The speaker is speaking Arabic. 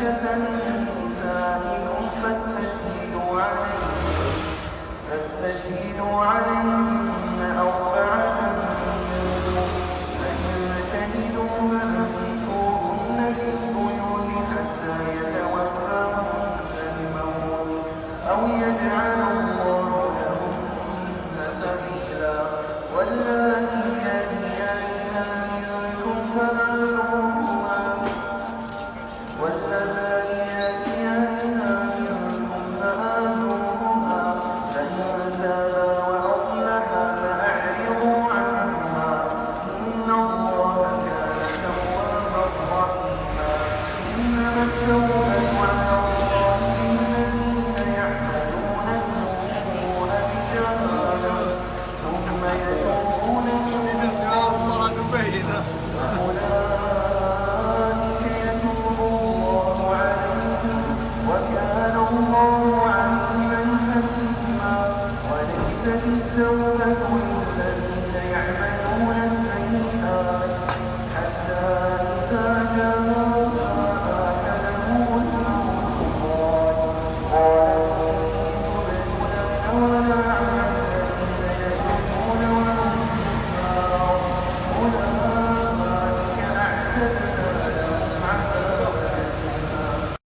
نسائكم فاستشهدوا عليهن أربعة منكم فإن شهدوا فأمسكوهن في البيوت حتى يتوفاهن الموت أو يجعل الله لهن سبيلا واللاتي يأتين منكم فآتوهما فإن تابا وأصلحا فأعرضوا عنهما إن الله كان توابا رحيما إنما التوبة على الله للذين يعملون السوء بجهالة ثم يتوبون من فأولئك يتوب الله عليهم وكان الله عليما حكيما وليست التوبة للذين